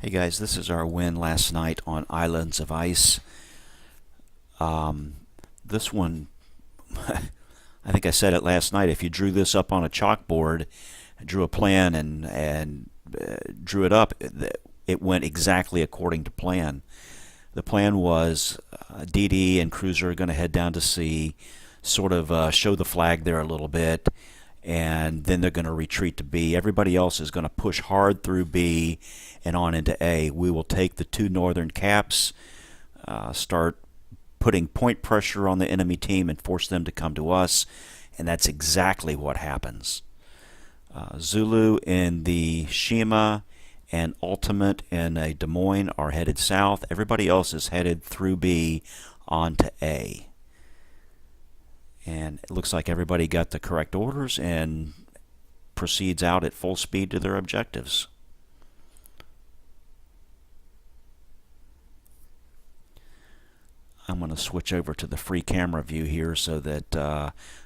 Hey guys, this is our win last night on Islands of Ice. This one, I think I said it last night, if you drew this up on a chalkboard, drew a plan and drew it up, it went exactly according to plan. The plan was DD and Cruiser are going to head down to sea, sort of show the flag there a little bit, and then they're going to retreat to B. Everybody else is going to push hard through B and on into A. We will take the two northern caps, start putting point pressure on the enemy team and force them to come to us, and that's exactly what happens. Zulu in the Shima and Ultimate in a Des Moines are headed south. Everybody else is headed through B on to A. And it looks like everybody got the correct orders and proceeds out at full speed to their objectives. I'm going to switch over to the free camera view here so that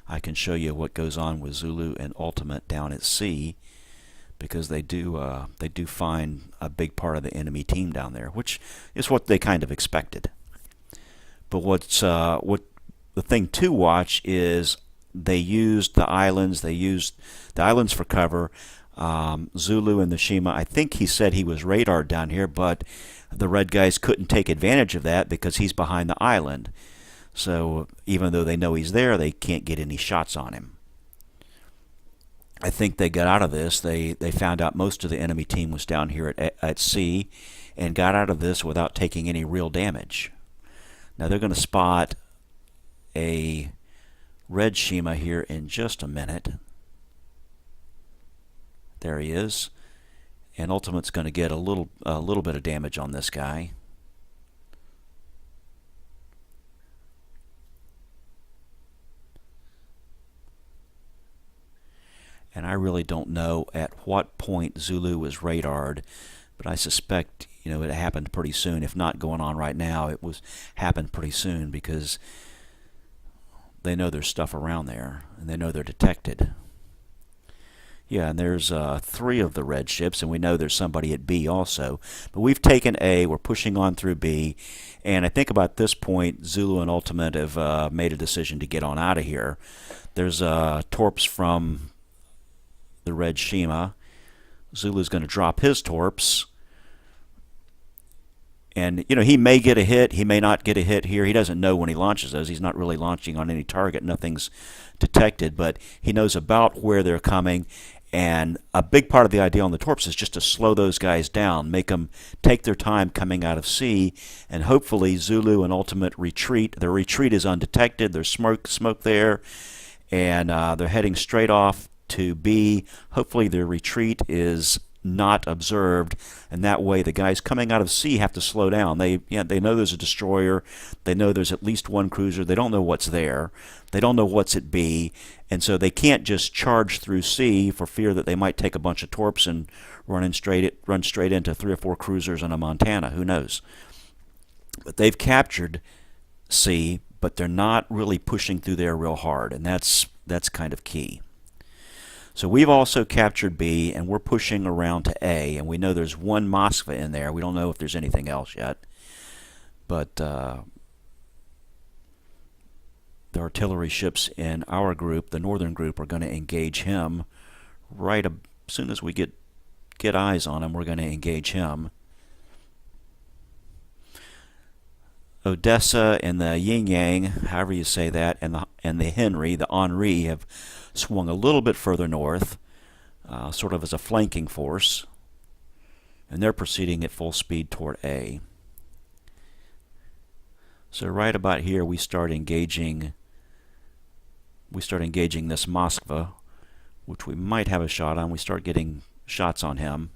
I can show you what goes on with Zulu and Ultimate down at sea, because they do find a big part of the enemy team down there, which is what they kind of expected. But what the thing to watch is they used the islands. They used the islands for cover. Zulu and the Shima, I think he said he was radared down here, but the red guys couldn't take advantage of that because he's behind the island. So even though they know he's there, they can't get any shots on him. I think they got out of this. They found out most of the enemy team was down here at sea and got out of this without taking any real damage. Now they're going to spot a red Shima here in just a minute. There he is. And Ultimate's going to get a little bit of damage on this guy. And I really don't know at what point Zulu was radared, but I suspect it happened pretty soon. If not going on right now, it happened pretty soon, because they know there's stuff around there and they know they're detected. Yeah, and there's 3 of the red ships, and we know there's somebody at B also. But we've taken A, we're pushing on through B, and I think about this point, Zulu and Ultimate have made a decision to get on out of here. There's torps from the red Shima. Zulu's going to drop his torps. And, he may get a hit, he may not get a hit here. He doesn't know when he launches those. He's not really launching on any target. Nothing's detected, but he knows about where they're coming. And a big part of the idea on the torps is just to slow those guys down, make them take their time coming out of sea, and hopefully Zulu and Ultimate retreat. Their retreat is undetected. There's smoke there, and they're heading straight off to B. Hopefully their retreat is not observed, and that way the guys coming out of sea have to slow down. They know there's a destroyer, they know there's at least one cruiser, they don't know what's there, they don't know what's at B, and so they can't just charge through C for fear that they might take a bunch of torps and run straight into 3 or 4 cruisers and a Montana. Who knows? But they've captured C, but they're not really pushing through there real hard, and that's kind of key. So we've also captured B, and we're pushing around to A, and we know there's one Moskva in there. We don't know if there's anything else yet. But the artillery ships in our group, the northern group, are going to engage him. Right as soon as we get eyes on him, we're going to engage him. Odessa and the Yin Yang, however you say that, and the Henry, the Henri, have swung a little bit further north, sort of as a flanking force, and they're proceeding at full speed toward A. So right about here we start engaging this Moskva, which we might have a shot on. We start getting shots on him.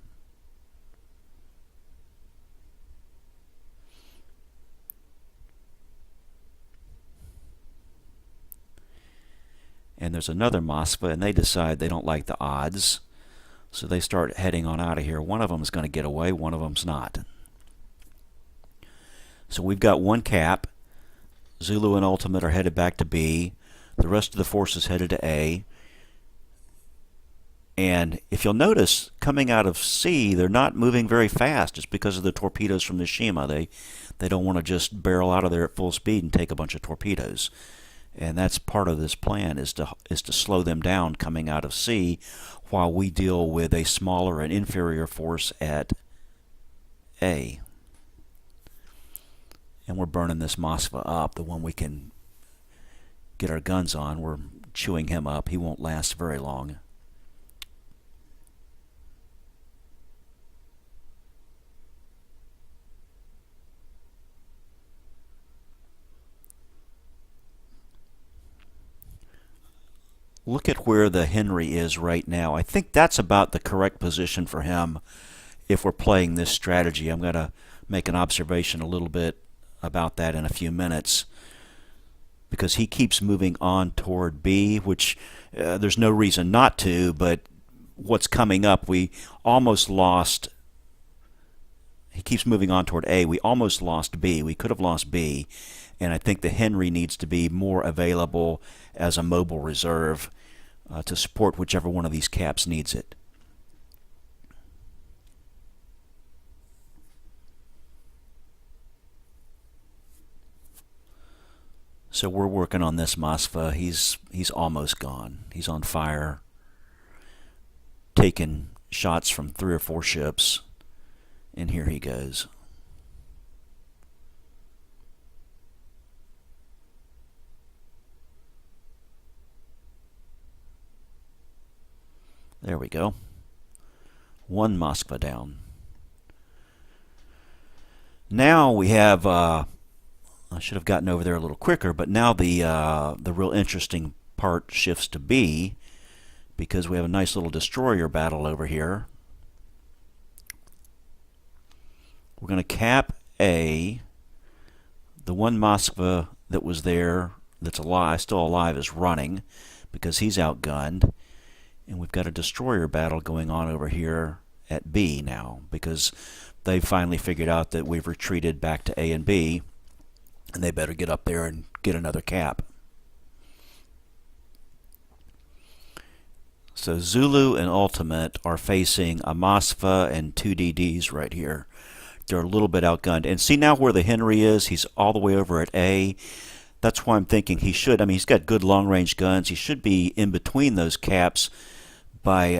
And there's another Moskva, and they decide they don't like the odds, so they start heading on out of here. One of them is going to get away, one of them's not. So we've got one cap. Zulu and Ultimate are headed back to B. The rest of the force is headed to A. And if you'll notice, coming out of C, they're not moving very fast. It's because of the torpedoes from the Shima. They don't want to just barrel out of there at full speed and take a bunch of torpedoes. And that's part of this plan, is to slow them down coming out of C while we deal with a smaller and inferior force at A. And we're burning this Moskva up, the one we can get our guns on. We're chewing him up. He won't last very long. Look at where the Henry is right now. I think that's about the correct position for him if we're playing this strategy. I'm going to make an observation a little bit about that in a few minutes, because he keeps moving on toward B, which there's no reason not to, but what's coming up, we almost lost. He keeps moving on toward A. We almost lost B. We could have lost B, and I think the Henry needs to be more available as a mobile reserve to support whichever one of these caps needs it. So we're working on this Moskva. He's almost gone. He's on fire, taking shots from 3 or 4 ships, and here he goes. There we go. 1 Moskva down. Now we have, I should have gotten over there a little quicker, but now the real interesting part shifts to B, because we have a nice little destroyer battle over here. We're going to cap A. The 1 Moskva that was there, that's alive, still alive, is running because he's outgunned. And we've got a destroyer battle going on over here at B now, because they finally figured out that we've retreated back to A and B, and they better get up there and get another cap. So Zulu and Ultimate are facing a Moskva and 2 DDs right here. They're a little bit outgunned. And see now where the Henry is? He's all the way over at A. That's why I'm thinking he should, I mean, he's got good long-range guns. He should be in between those caps by,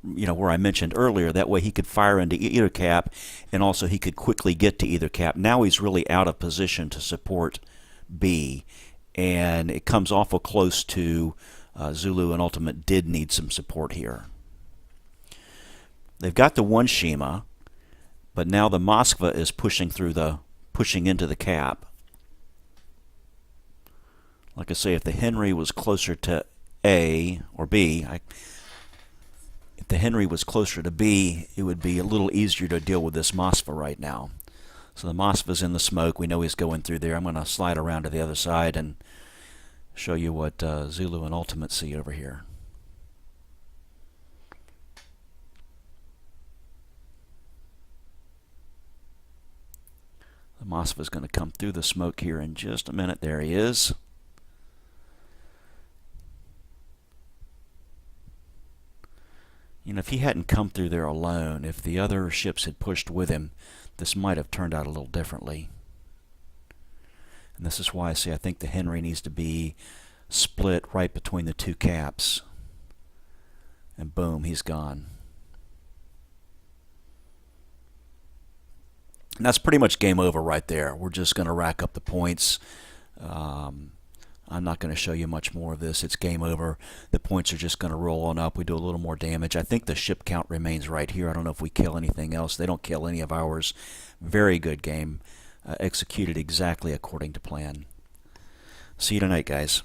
where I mentioned earlier. That way he could fire into either cap, and also he could quickly get to either cap. Now he's really out of position to support B, and it comes awful close to Zulu and Ultimate did need some support here. They've got the 1 Shima, but now the Moskva is pushing into the cap. Like I say, if the Henry was closer to A or B, if the Henry was closer to B, it would be a little easier to deal with this Moskva right now. So the Moskva's in the smoke. We know he's going through there. I'm going to slide around to the other side and show you what Zulu and Ultimate see over here. The Moskva's going to come through the smoke here in just a minute. There he is. You know, if he hadn't come through there alone, if the other ships had pushed with him, this might have turned out a little differently. And this is why I say I think the Henry needs to be split right between the 2 caps. And boom, he's gone. And that's pretty much game over right there. We're just going to rack up the points. I'm not going to show you much more of this. It's game over. The points are just going to roll on up. We do a little more damage. I think the ship count remains right here. I don't know if we kill anything else. They don't kill any of ours. Very good game. Executed exactly according to plan. See you tonight, guys.